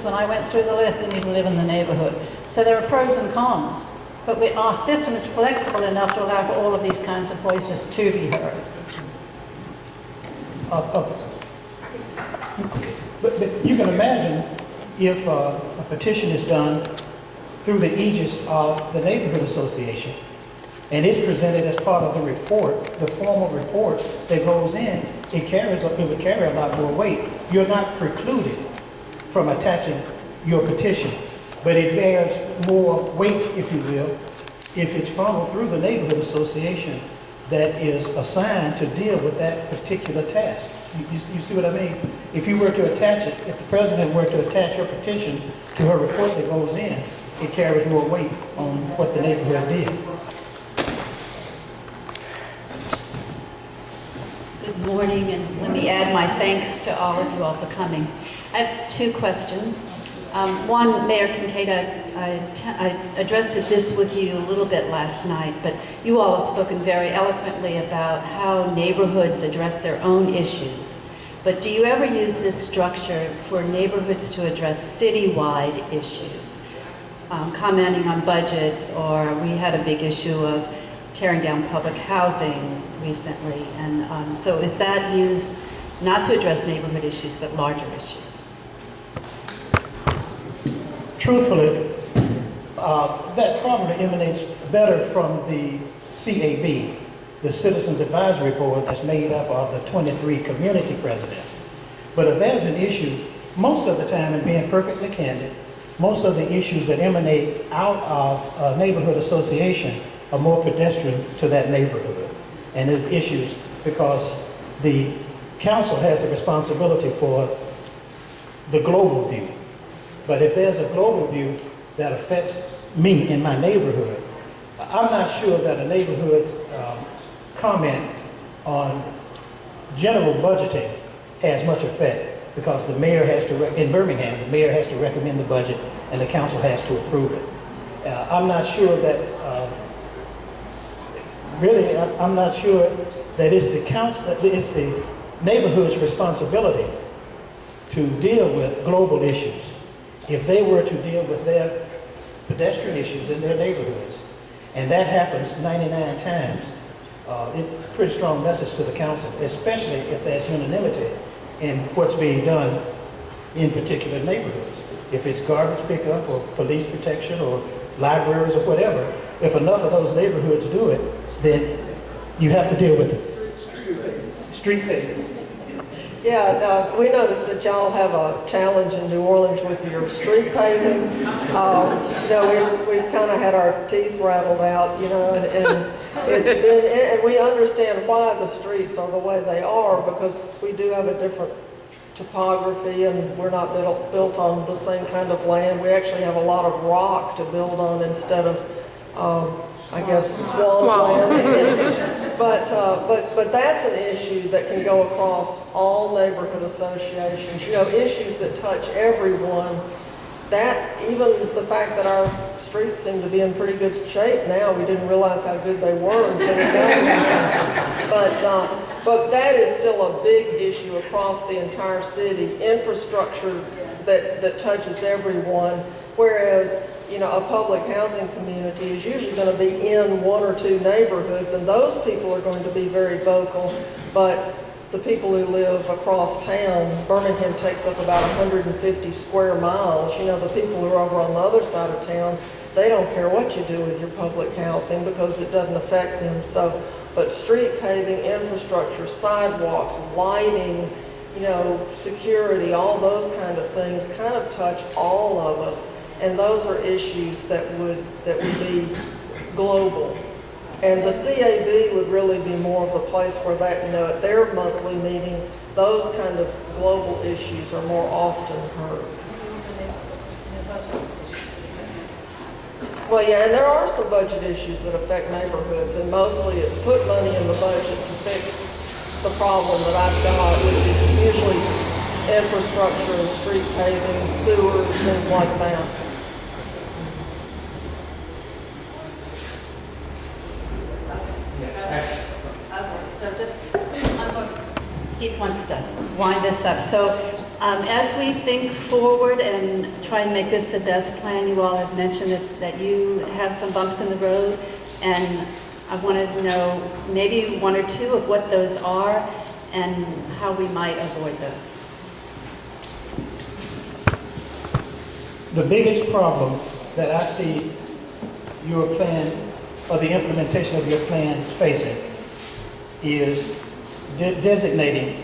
When I went through the list, they need to live in the neighborhood. So there are pros and cons, but our system is flexible enough to allow for all of these kinds of voices to be heard. But you can imagine if a petition is done through the aegis of the neighborhood association, and it's presented as part of the report, the formal report that goes in, it would carry a lot more weight. You're not precluded from attaching your petition, but it bears more weight, if you will, if it's funneled through the neighborhood association that is assigned to deal with that particular task. You see what I mean? If you were to attach it, if the president were to attach her petition to her report that goes in, it carries more weight on what the neighborhood did. Good morning, and let me add my thanks to all of you all for coming. I have two questions. One, Mayor Kincaid, I addressed this with you a little bit last night, but you all have spoken very eloquently about how neighborhoods address their own issues. But do you ever use this structure for neighborhoods to address citywide issues? Commenting on budgets, or we had a big issue of tearing down public housing recently, and so is that used not to address neighborhood issues, but larger issues? Truthfully, that probably emanates better from the CAB, the Citizens Advisory Board that's made up of the 23 community presidents. But if there's an issue, most of the time, and being perfectly candid, most of the issues that emanate out of a neighborhood association are more pedestrian to that neighborhood. And there's issues because the council has the responsibility for the global view. But if there's a global view that affects me in my neighborhood, I'm not sure that a neighborhood's comment on general budgeting has much effect, because the mayor has to, in Birmingham, the mayor has to recommend the budget and the council has to approve it. I'm not sure that, really, I'm not sure that it's the council, it's the neighborhood's responsibility to deal with global issues. If they were to deal with their pedestrian issues in their neighborhoods, and that happens 99 times, it's a pretty strong message to the council, especially if there's unanimity in what's being done in particular neighborhoods. If it's garbage pickup or police protection or libraries or whatever, if enough of those neighborhoods do it, then you have to deal with it. Street paving. Yeah, we noticed that y'all have a challenge in New Orleans with your street paving. We've kind of had our teeth rattled out, and it's been, and we understand why the streets are the way they are, because we do have a different topography and we're not built on the same kind of land. We actually have a lot of rock to build on instead of, I guess, swamp land. But that's an issue that can go across all neighborhood associations. Issues that touch everyone. That, even the fact that our streets seem to be in pretty good shape now, we didn't realize how good they were until we got them. But that is still a big issue across the entire city. Infrastructure that touches everyone, whereas a public housing community is usually going to be in one or two neighborhoods, and those people are going to be very vocal. But the people who live across town, Birmingham takes up about 150 square miles. The people who are over on the other side of town, they don't care what you do with your public housing because it doesn't affect them. So, but street paving, infrastructure, sidewalks, lighting, security, all those kind of things kind of touch all of us. And those are issues that would be global. And the CAB would really be more of a place where that, at their monthly meeting, those kind of global issues are more often heard. Well, yeah, and there are some budget issues that affect neighborhoods, and mostly it's put money in the budget to fix the problem that I've got, which is usually infrastructure and street paving, sewers, things like that. So just, he wants to wind this up. So As we think forward and try and make this the best plan, you all have mentioned that you have some bumps in the road, and I wanted to know maybe one or two of what those are and how we might avoid those. The biggest problem that I see your plan or the implementation of your plan facing is designating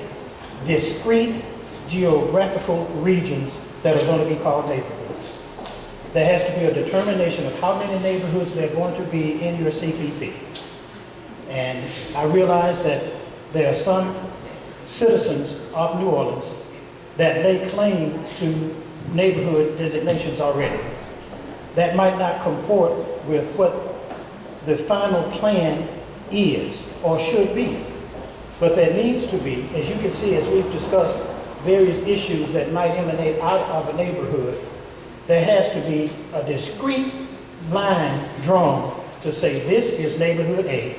discrete geographical regions that are going to be called neighborhoods. There has to be a determination of how many neighborhoods there are going to be in your CPP. And I realize that there are some citizens of New Orleans that lay claim to neighborhood designations already. That might not comport with what the final plan is or should be. But there needs to be, as you can see, as we've discussed, various issues that might emanate out of a neighborhood. There has to be a discrete line drawn to say this is neighborhood A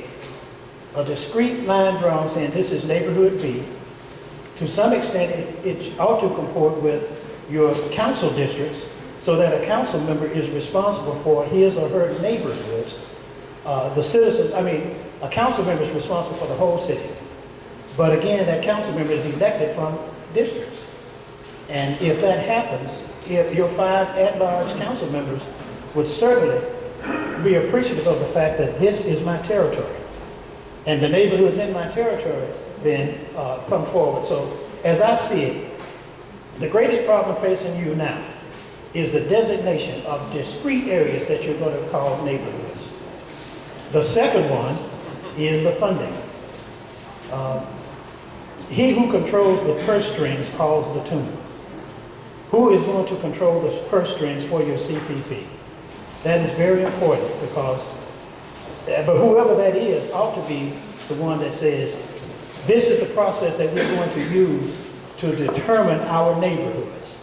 discrete line drawn saying this is neighborhood B. To some extent, it ought to comport with your council districts so that a council member is responsible for his or her neighborhoods. The citizens, a council member is responsible for the whole city. But again, that council member is elected from districts. And if that happens, if your 5 at-large council members would certainly be appreciative of the fact that this is my territory. And the neighborhoods in my territory then come forward. So as I see it, the greatest problem facing you now is the designation of discrete areas that you're going to call neighborhoods. The second one is the funding. He who controls the purse strings calls the tune. Who is going to control the purse strings for your CPP? That is very important because, but whoever that is ought to be the one that says, this is the process that we're going to use to determine our neighborhoods.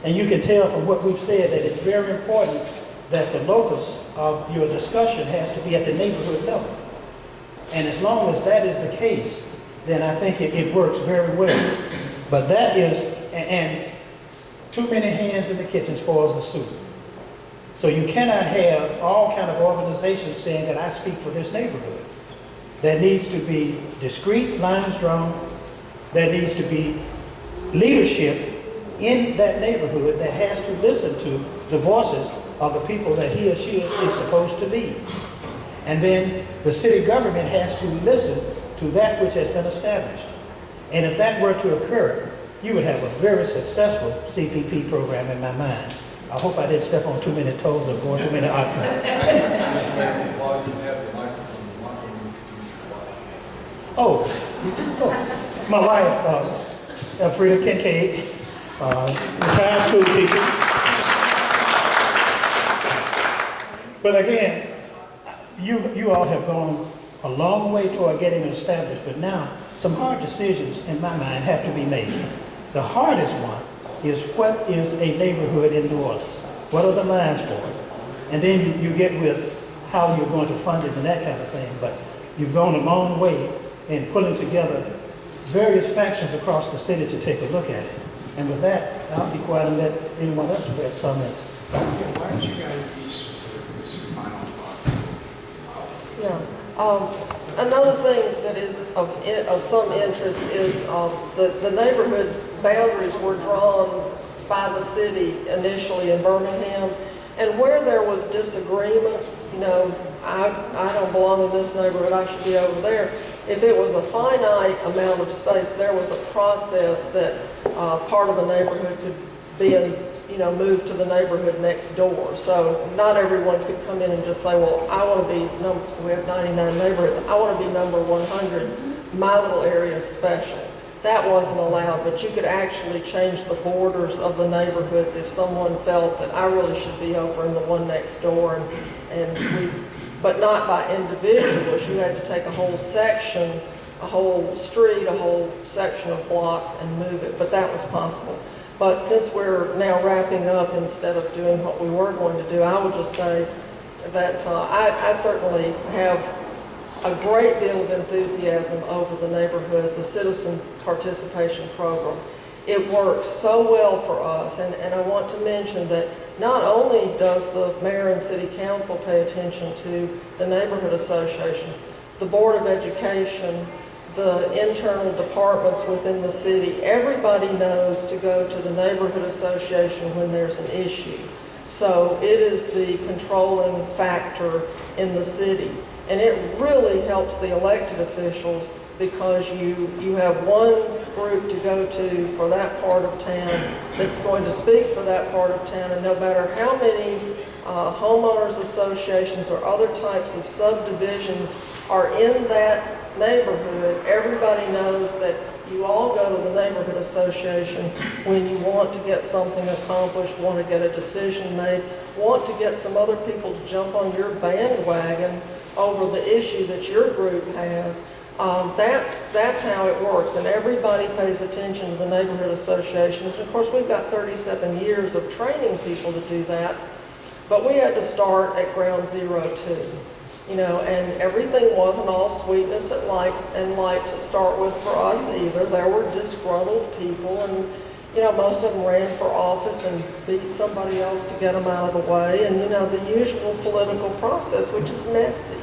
And you can tell from what we've said that it's very important that the locus of your discussion has to be at the neighborhood level. And as long as that is the case, then I think it works very well. But that is, and too many hands in the kitchen spoils the soup. So you cannot have all kind of organizations saying that I speak for this neighborhood. There needs to be discrete lines drawn. There needs to be leadership in that neighborhood that has to listen to the voices of the people that he or she is supposed to lead. And then the city government has to listen to that which has been established. And if that were to occur, you would have a very successful CPP program in my mind. I hope I didn't step on too many toes or go too many oxen. Mr. Mayor, while you have the microphone, why don't you introduce your wife? My wife, Elfrida Kincaid, retired school teacher. But again, you all have gone a long way toward getting it established, but now some hard decisions in my mind have to be made. The hardest one is what is a neighborhood in New Orleans? What are the lines for it? And then you get with how you're going to fund it and that kind of thing, but you've gone a long way in pulling together various factions across the city to take a look at it. And with that, I'll be quiet and let anyone else who has comments. Why don't you guys each specifically give some final thoughts? Yeah. Another thing that is of some interest is the neighborhood boundaries were drawn by the city initially in Birmingham. And where there was disagreement, I don't belong in this neighborhood, I should be over there. If it was a finite amount of space, there was a process that part of a neighborhood could be moved to the neighborhood next door. So not everyone could come in and just say, well, I want to be, we have 99 neighborhoods, I want to be number 100, my little area is special. That wasn't allowed, but you could actually change the borders of the neighborhoods if someone felt that I really should be over in the one next door, but not by individuals. You had to take a whole section, a whole street, a whole section of blocks and move it, but that was possible. But since we're now wrapping up instead of doing what we were going to do, I would just say that I certainly have a great deal of enthusiasm over the neighborhood, the citizen participation program. it works so well for us. And I want to mention that not only does the mayor and city council pay attention to the neighborhood associations, the Board of Education, the internal departments within the city, everybody knows to go to the neighborhood association when there's an issue. So it is the controlling factor in the city. And it really helps the elected officials because you have one group to go to for that part of town that's going to speak for that part of town, and no matter how many homeowners associations or other types of subdivisions are in that neighborhood, everybody knows that you all go to the neighborhood association when you want to get something accomplished, want to get a decision made, want to get some other people to jump on your bandwagon over the issue that your group has. That's how it works, and everybody pays attention to the neighborhood associations. And of course, we've got 37 years of training people to do that, but we had to start at ground zero too. You know, and everything wasn't all sweetness and light to start with for us either. There were disgruntled people, and you know, most of them ran for office and beat somebody else to get them out of the way, and you know, the usual political process, which is messy.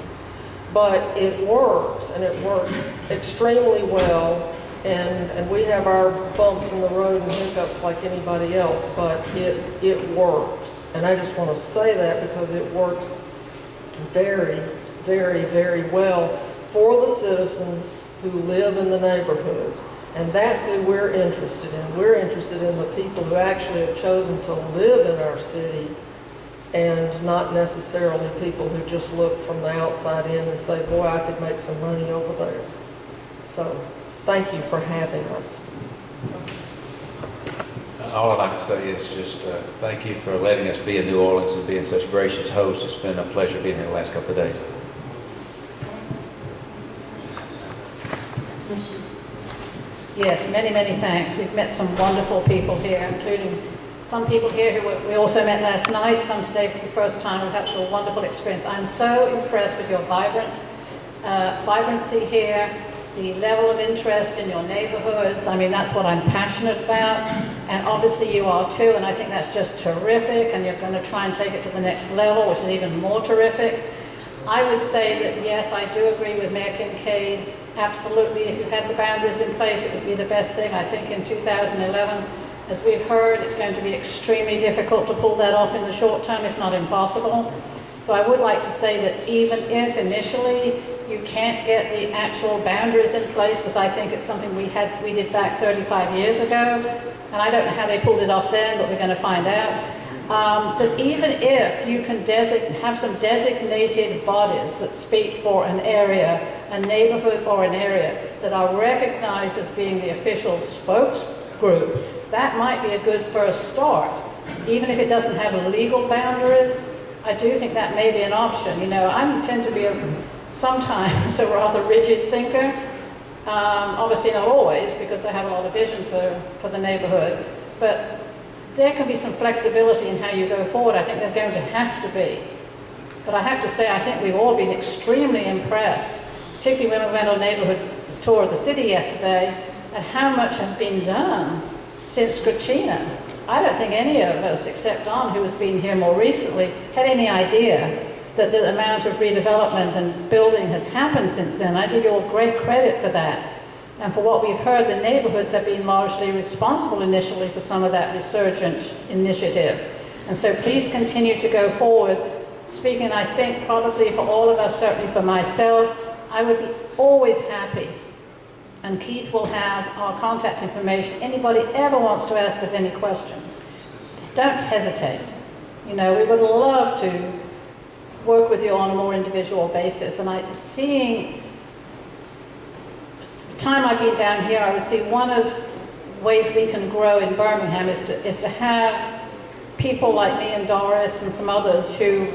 But it works, and it works extremely well, and we have our bumps in the road and hiccups like anybody else, but it works. And I just want to say that because it works very, very, very well for the citizens who live in the neighborhoods. And that's who we're interested in. We're interested in the people who actually have chosen to live in our city, and not necessarily people who just look from the outside in and say, boy, I could make some money over there. So thank you for having us. All I'd like to say is just thank you for letting us be in New Orleans and being such gracious hosts. It's been a pleasure being here the last couple of days. Yes, many, many thanks. We've met some wonderful people here, including some people here who we also met last night, some today for the first time. We've had a wonderful experience. I'm so impressed with your vibrancy here, the level of interest in your neighborhoods. I mean, that's what I'm passionate about, and obviously you are too, and I think that's just terrific, and you're going to try and take it to the next level, which is even more terrific. I would say that, yes, I do agree with Mayor Kincaid. Absolutely, if you had the boundaries in place, it would be the best thing. I think in 2011, as we've heard, it's going to be extremely difficult to pull that off in the short term, if not impossible. So I would like to say that even if initially you can't get the actual boundaries in place, because I think it's something we did back 35 years ago, and I don't know how they pulled it off then, but we're going to find out. That even if you can have some designated bodies that speak for an area, a neighborhood or an area, that are recognized as being the official spokes group, that might be a good first start. Even if it doesn't have legal boundaries, I do think that may be an option. You know, I tend to be sometimes a rather rigid thinker. Obviously not always, because I have a lot of vision for the neighborhood, but there can be some flexibility in how you go forward. I think there's going to have to be. But I have to say, I think we've all been extremely impressed, particularly when we went on a neighborhood tour of the city yesterday, at how much has been done since Katrina. I don't think any of us, except Don, who has been here more recently, had any idea that the amount of redevelopment and building has happened since then. I give you all great credit for that. And for what we've heard, the neighborhoods have been largely responsible initially for some of that resurgent initiative. And so please continue to go forward. Speaking, I think, probably for all of us, certainly for myself, I would be always happy. And Keith will have our contact information. Anybody ever wants to ask us any questions, don't hesitate. You know, we would love to work with you on a more individual basis. And seeing the time I've been down here, I would see one of ways we can grow in Birmingham is to have people like me and Doris and some others who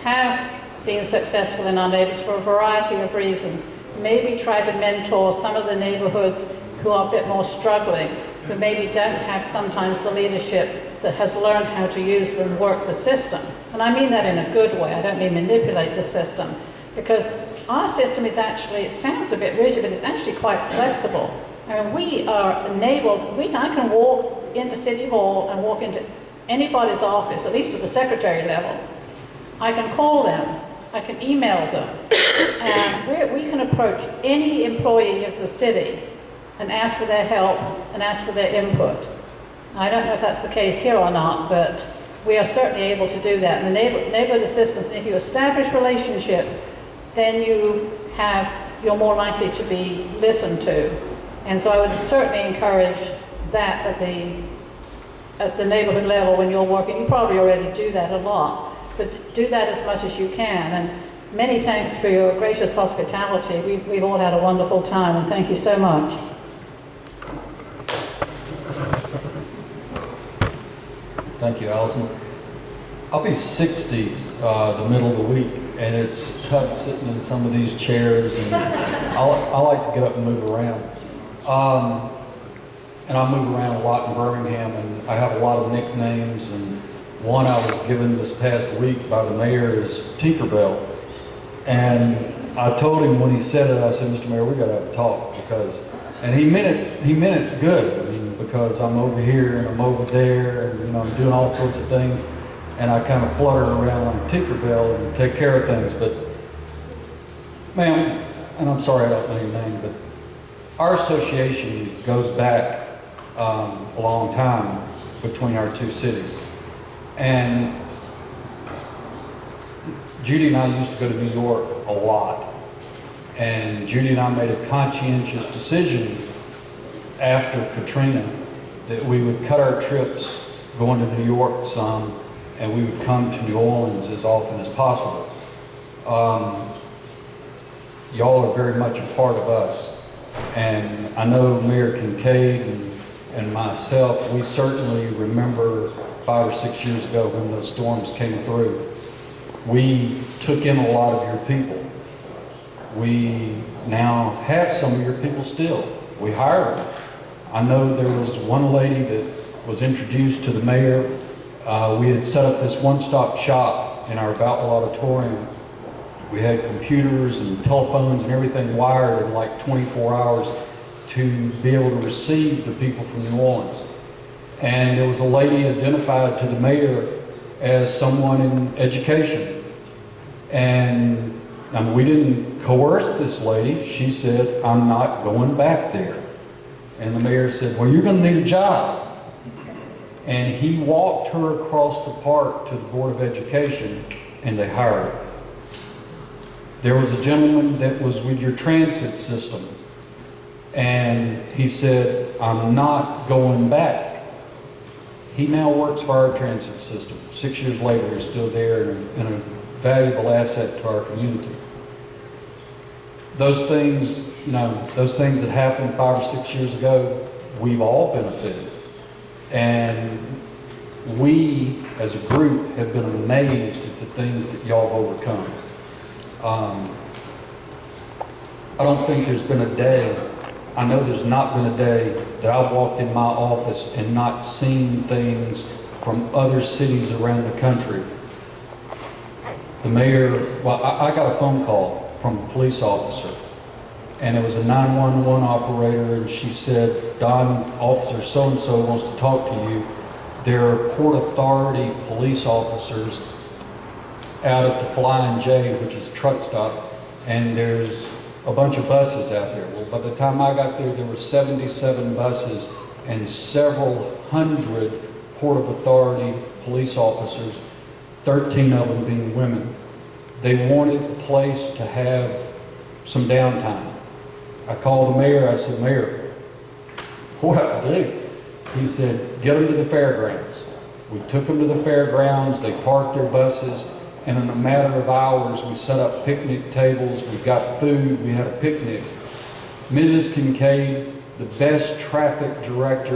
have been successful in our neighborhoods for a variety of reasons. Maybe try to mentor some of the neighborhoods who are a bit more struggling, who maybe don't have sometimes the leadership that has learned how to use and work the system. And I mean that in a good way. I don't mean manipulate the system, because our system is actually, it sounds a bit rigid, but it's actually quite flexible. I mean, we are enabled, I can walk into City Hall and walk into anybody's office, at least at the secretary level. I can call them, I can email them, and we can approach any employee of the city and ask for their help and ask for their input. I don't know if that's the case here or not, but we are certainly able to do that. And the neighborhood assistance, and if you establish relationships, then you're more likely to be listened to. And so I would certainly encourage that at the neighborhood level when you're working. You probably already do that a lot, but do that as much as you can. And many thanks for your gracious hospitality. We've all had a wonderful time, and thank you so much. Thank you, Allison. I'll be 60 the middle of the week, and it's tough sitting in some of these chairs, and I like to get up and move around. And I move around a lot in Birmingham, and I have a lot of nicknames, and one I was given this past week by the mayor is Tinkerbell. And I told him when he said it, I said, Mr. Mayor, we gotta have a talk, and he meant it good. I mean, because I'm over here and I'm over there, and I'm doing all sorts of things, and I kind of flutter around like Tinkerbell and take care of things. But ma'am, and I'm sorry I don't know your name, but our association goes back a long time between our two cities. And Judy and I used to go to New York a lot. And Judy and I made a conscientious decision after Katrina that we would cut our trips going to New York some, and we would come to New Orleans as often as possible. Y'all are very much a part of us. And I know Mayor Kincaid and myself, we certainly remember 5 or 6 years ago when those storms came through. We took in a lot of your people. We now have some of your people still. We hired them. I know there was one lady that was introduced to the mayor. We had set up this one-stop shop in our Boutwell Auditorium. We had computers and telephones and everything wired in like 24 hours to be able to receive the people from New Orleans. And there was a lady identified to the mayor as someone in education. And I mean, we didn't coerce this lady. She said, I'm not going back there. And the mayor said, well, you're going to need a job. And he walked her across the park to the Board of Education, and they hired her. There was a gentleman that was with your transit system, and he said, I'm not going back. He now works for our transit system. 6 years later, he's still there and a valuable asset to our community. Those things, those things that happened 5 or 6 years ago, we've all benefited. And we, as a group, have been amazed at the things that y'all have overcome. I don't think there's been a day, I know there's not been a day that I've walked in my office and not seen things from other cities around the country. The mayor, well, I got a phone call from a police officer, and it was a 911 operator, and she said, Don, Officer so-and-so wants to talk to you. There are Port Authority police officers out at the Flying J, which is truck stop, and there's a bunch of buses out there. Well, by the time I got there, there were 77 buses and several hundred Port of Authority police officers, 13 of them being women. They wanted the place to have some downtime. I called the mayor, I said, Mayor, what do I do? He said, get them to the fairgrounds. We took them to the fairgrounds, they parked their buses, and in a matter of hours, we set up picnic tables, we got food, we had a picnic. Mrs. Kincaid, the best traffic director